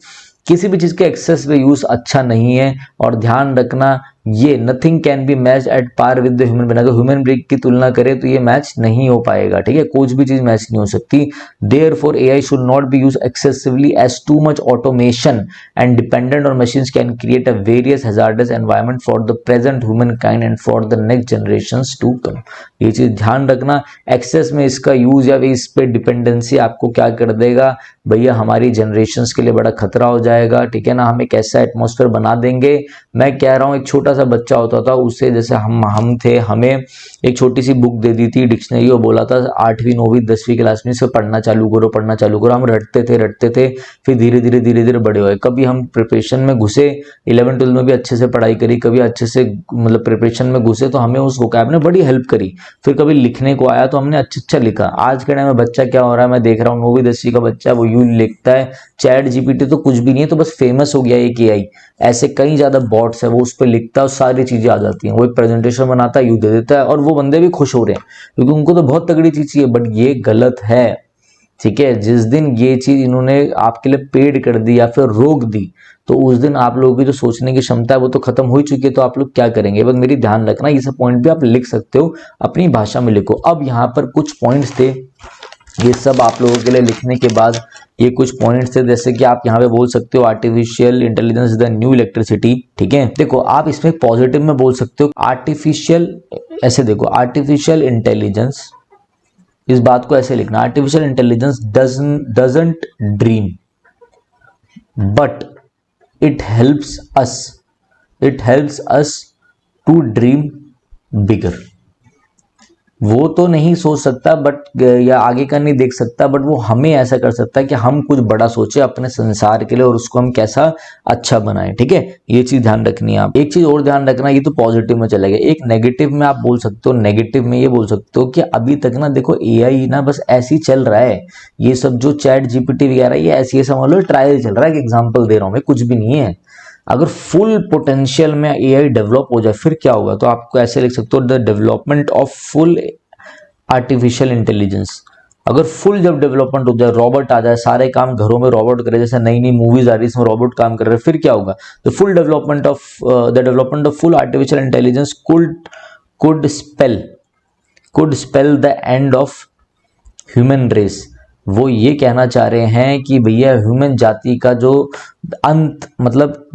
किसी भी चीज के एक्सेस पे यूज अच्छा नहीं है, और ध्यान रखना ये nothing can be match at par with the human brain, अगर ह्यूमन ब्रेन की तुलना करें तो ये मैच नहीं हो पाएगा, ठीक है, कुछ भी चीज मैच नहीं हो सकती। Therefore AI should not be used excessively as too much automation and dependent on machines can create a various hazardous environment for the present human kind and for the next generations to come. ये चीज ध्यान रखना, access में इसका use या इस पे dependency आपको क्या कर देगा भैया, हमारी जनरेशंस के लिए बड़ा खतरा हो जाएगा, ठीक है ना, हम एक ऐसा एटमॉस्फेयर बना देंगे। मैं कह रहा हूँ एक छोटा सा बच्चा होता था, उससे जैसे हम थे, हमें एक छोटी सी बुक दे दी थी डिक्शनरी, वो बोला था 8वीं 9वीं 10वीं क्लास में इसे पढ़ना चालू करो, पढ़ना चालू करो। हम रटते थे, फिर धीरे धीरे बड़े हुए। कभी हम प्रिपरेशन में घुसे, 11 12 में भी अच्छे से पढ़ाई करी, कभी अच्छे से मतलब प्रिपरेशन में घुसे तो हमें उस वोकैब ने बड़ी हेल्प करी। फिर कभी लिखने को आया तो हमने अच्छा लिखा। आज के टाइम में बच्चा क्या हो रहा है, मैं देख रहा हूँ 9वीं 10वीं का बच्चा वो यूं लिखता है, चैट जीपीटी तो कुछ भी नहीं है, तो बस फेमस हो गया एक एआई। ऐसे कई ज्यादा बॉट्स है, वो उस पर लिखता है और सारी चीजें आ जाती हैं। वो एक प्रेजेंटेशन बनाता है, यू दे देता है, और वो बंदे भी खुश हो रहे हैं क्योंकि उनको तो बहुत तगड़ी चीज चाहिए। बट ये गलत है, ठीक है। जिस दिन ये चीज इन्होंने आपके लिए पेड कर दी या फिर रोक दी, तो उस दिन आप लोगों की जो सोचने की क्षमता है वो तो खत्म हो ही चुकी है। तो आप लोग क्या करेंगे, बस मेरी ध्यान रखना, ये सब पॉइंट भी आप लिख सकते हो, अपनी भाषा में लिखो। अब यहाँ पर कुछ पॉइंट्स थे, ये सब आप लोगों के लिए लिखने के बाद ये कुछ पॉइंट्स थे, जैसे कि आप यहाँ पे बोल सकते हो artificial intelligence is the new electricity, ठीक है। देखो आप इसमें पॉजिटिव में बोल सकते हो आर्टिफिशियल, ऐसे देखो आर्टिफिशियल इंटेलिजेंस, इस बात को ऐसे लिखना, artificial intelligence doesn't dream but it helps us to dream bigger. वो तो नहीं सोच सकता बट या आगे का नहीं देख सकता, बट वो हमें ऐसा कर सकता है कि हम कुछ बड़ा सोचे अपने संसार के लिए और उसको हम कैसा अच्छा बनाएं, ठीक है। ये चीज ध्यान रखनी है आप। एक चीज और ध्यान रखना, ये तो पॉजिटिव में चलेगा, एक नेगेटिव में आप बोल सकते हो। नेगेटिव में ये बोल सकते हो कि अभी तक ना देखो एआई ना बस ऐसे ही चल रहा है, ये सब जो चैट जीपीटी वगैरह ये ऐसी समझ लो ट्रायल चल रहा है, एग्जाम्पल दे रहा हूं मैं, कुछ भी नहीं है। अगर फुल पोटेंशियल में एआई डेवलप हो जाए फिर क्या होगा, तो आपको ऐसे लिख सकते हो the development of full artificial intelligence. अगर फुल जब डेवलपमेंट हो जाए, रॉबोट आ जाए, सारे काम घरों में रॉबोट करे, जैसे नई नई मूवीज आ रही है इसमें रॉबोट काम कर रहे हैं, फिर क्या होगा, the full development of full artificial intelligence could spell the end of human race. वो ये कहना चाह रहे हैं कि भैया ह्यूमन जाति का जो अंत, मतलब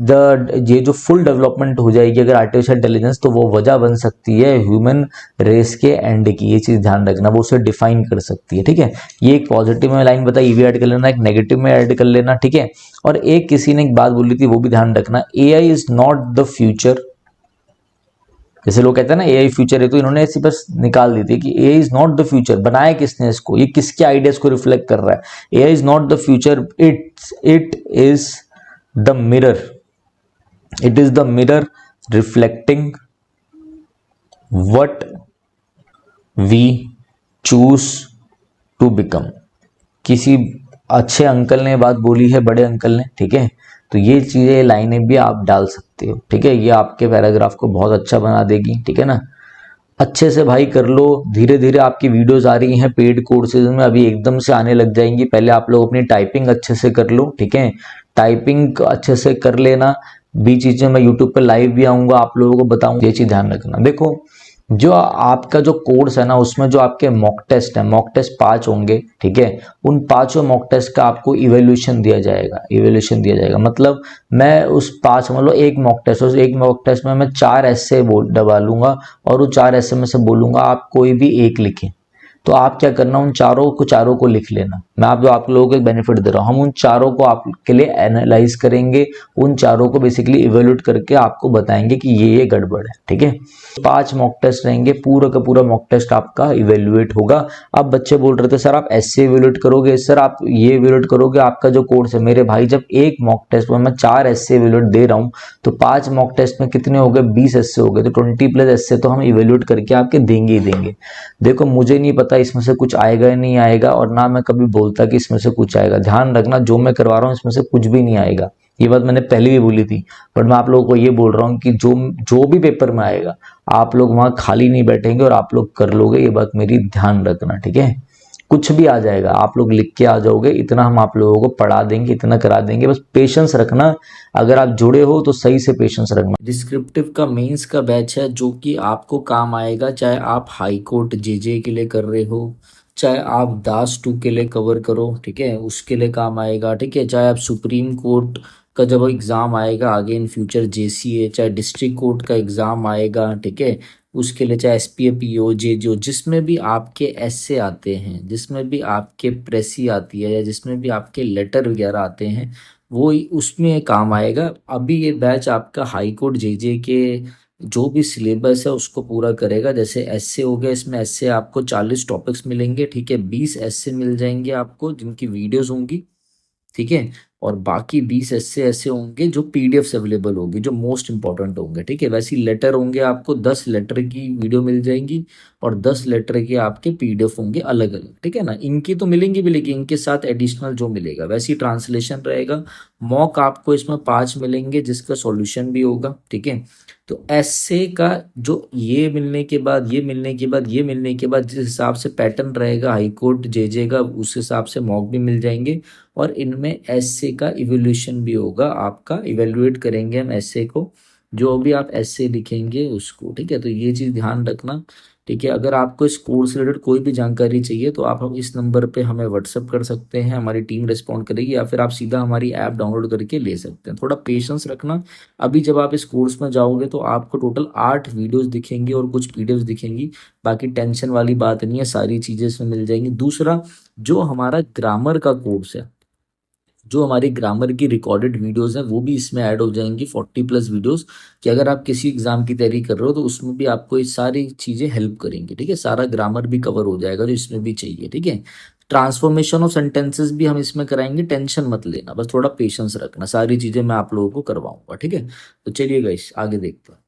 ये जो फुल डेवलपमेंट हो जाएगी अगर आर्टिफिशियल इंटेलिजेंस, तो वो वजह बन सकती है ह्यूमन रेस के एंड की। ये चीज ध्यान रखना, वो उसे डिफाइन कर सकती है, ठीक है। ये एक पॉजिटिव में लाइन बताई, ये भी ऐड कर लेना, एक नेगेटिव में ऐड कर लेना, ठीक है। और एक किसी ने एक बात बोली थी वो भी ध्यान रखना, AI is not the future. जैसे लोग कहते हैं ना एआई फ्यूचर है, तो इन्होंने ऐसी बस निकाल दी थी कि AI is not the future. बनाया किसने इसको, ये किसके आइडियाज को रिफ्लेक्ट कर रहा है। AI is not the future, it is the mirror, it is the mirror reflecting what we choose to become. किसी अच्छे अंकल ने बात बोली है, बड़े अंकल ने, ठीक है। तो ये चीजें लाइनें भी आप डाल सकते हो, ठीक है। ये आपके पैराग्राफ को बहुत अच्छा बना देगी, ठीक है ना। अच्छे से भाई कर लो, धीरे धीरे आपकी वीडियोस आ रही हैं पेड कोर्सेज में, अभी एकदम से आने लग जाएंगी। पहले आप लोग अपनी टाइपिंग अच्छे से कर लो, ठीक है, टाइपिंग अच्छे से कर लेना। बीच बीच में मैं यूट्यूब पे लाइव भी आऊंगा, आप लोगों को बताऊंगा, ये चीज ध्यान रखना। देखो जो आपका जो कोर्स है ना, उसमें जो आपके मॉक टेस्ट है, मॉक टेस्ट 5 होंगे, ठीक है। उन 5 मॉक टेस्ट का आपको इवेल्यूशन दिया जाएगा, मतलब मैं उस 5 मतलब एक मॉक टेस्ट, उस एक मॉक टेस्ट में मैं 4 ऐसे दबा लूंगा और उन 4 ऐसे में से बोलूंगा आप कोई भी एक लिखें। तो आप क्या करना, उन चारों को लिख लेना। मैं आप लोगों को एक बेनिफिट दे रहा हूं, हम उन चारों को आपके लिए एनालाइज करेंगे, उन चारों को बेसिकली इवेल्यूट करके आपको बताएंगे कि ये गड़बड़ है, ठीक है। 5 मॉक टेस्ट रहेंगे, पूरा का पूरा मॉक टेस्ट आपका इवेल्युएट होगा। अब बच्चे बोल रहे थे सर आप ऐसे इवेल्युएट करोगे, सर आप ये इवेल्युएट करोगे, आपका जो कोर्स है। मेरे भाई जब एक मॉक टेस्ट में मैं 4 ऐसे इवेल्युएट दे रहा हूं, तो 5 मॉक टेस्ट में कितने हो गए, 20 ऐसे हो गए, तो 20 प्लस ऐसे तो हम इवेल्युएट करके आपके देंगे ही देंगे। देखो मुझे नहीं पता इसमें से कुछ आएगा या नहीं आएगा, और ना मैं कभी बोलता कि इसमें से कुछ आएगा। ध्यान रखना, जो मैं करवा रहा हूं इसमें से कुछ भी नहीं आएगा, ये बात मैंने पहले भी बोली थी। बट मैं आप लोगों को ये बोल रहा हूँ कि जो भी पेपर में आएगा आप लोग वहां खाली नहीं बैठेंगे और आप लोग कर लोगे, ये बात मेरी ध्यान रखना, ठीक है। कुछ भी आ जाएगा, आप लोग लिख के आ जाओगे, इतना हम आप लोगों को पढ़ा देंगे, इतना करा देंगे, बस पेशेंस रखना। अगर आप जुड़े हो तो सही से पेशेंस रखना। डिस्क्रिप्टिव का मेंस का बैच है जो कि आपको काम आएगा, चाहे आप हाई कोर्ट जेजे के लिए कर रहे हो, चाहे आप दास 2 के लिए कवर करो, ठीक है, उसके लिए काम आएगा, ठीक है, चाहे आप सुप्रीम कोर्ट का जब एग्ज़ाम आएगा आगे इन फ्यूचर जेसीए, चाहे डिस्ट्रिक्ट कोर्ट का एग्ज़ाम आएगा, ठीक है, उसके लिए चाहे एसपीए पीओ जेजो, जिसमें भी आपके ऐसे आते हैं, जिसमें भी आपके प्रेसी आती है, या जिसमें भी आपके लेटर वगैरह आते हैं, वो उसमें काम आएगा। अभी ये बैच आपका हाई कोर्ट जेजे के जो भी सिलेबस है उसको पूरा करेगा। जैसे एसए हो गया, इसमें एसए आपको 40 टॉपिक्स मिलेंगे, ठीक है, 20 एसए मिल जाएंगे आपको जिनकी वीडियोस होंगी, ठीक है, और बाकी 20 ऐसे ऐसे होंगे जो पीडीएफ्स अवेलेबल होगी, जो मोस्ट इंपॉर्टेंट होंगे, ठीक है। वैसे लेटर होंगे, आपको 10 लेटर की वीडियो मिल जाएंगी और 10 लेटर के आपके पीडीएफ होंगे अलग अलग, ठीक है ना। इनकी तो मिलेंगी भी, लेकिन इनके साथ एडिशनल जो मिलेगा वैसे ही ट्रांसलेशन रहेगा। मॉक आपको इसमें 5 मिलेंगे जिसका सॉल्यूशन भी होगा, ठीक है। तो ऐसे का जो ये मिलने के बाद, ये मिलने के बाद, ये मिलने के बाद जिस हिसाब से पैटर्न रहेगा हाई कोर्ट जेजे का, उस हिसाब से मॉक भी मिल जाएंगे। और इनमें एसे का इवोल्यूशन भी होगा, आपका इवेल्युएट करेंगे हम एसे को, जो भी आप एसे लिखेंगे उसको, ठीक है। तो ये चीज़ ध्यान रखना, ठीक है। अगर आपको इस कोर्स से रिलेटेड कोई भी जानकारी चाहिए तो आप हम इस नंबर पे हमें व्हाट्सअप कर सकते हैं, हमारी टीम रिस्पॉन्ड करेगी, या फिर आप सीधा हमारी ऐप डाउनलोड करके ले सकते हैं। थोड़ा पेशेंस रखना। अभी जब आप इस कोर्स में जाओगे तो आपको टोटल 8 वीडियोस दिखेंगी और कुछ पीडीएफ दिखेंगी। बाकी टेंशन वाली बात नहीं है, सारी चीज़ें इसमें मिल जाएंगी। दूसरा, जो हमारा ग्रामर का कोर्स है, जो हमारी ग्रामर की रिकॉर्डेड वीडियोस हैं वो भी इसमें ऐड हो जाएंगी, 40+ वीडियोस, कि अगर आप किसी एग्जाम की तैयारी कर रहे हो तो उसमें भी आपको ये सारी चीज़ें हेल्प करेंगी, ठीक है। सारा ग्रामर भी कवर हो जाएगा जो इसमें भी चाहिए, ठीक है। ट्रांसफॉर्मेशन ऑफ सेंटेंसेस भी हम इसमें कराएंगे, टेंशन मत लेना, बस थोड़ा पेशेंस रखना, सारी चीज़ें मैं आप लोगों को करवाऊंगा, ठीक है। तो चलिए गाइस आगे देखते हैं।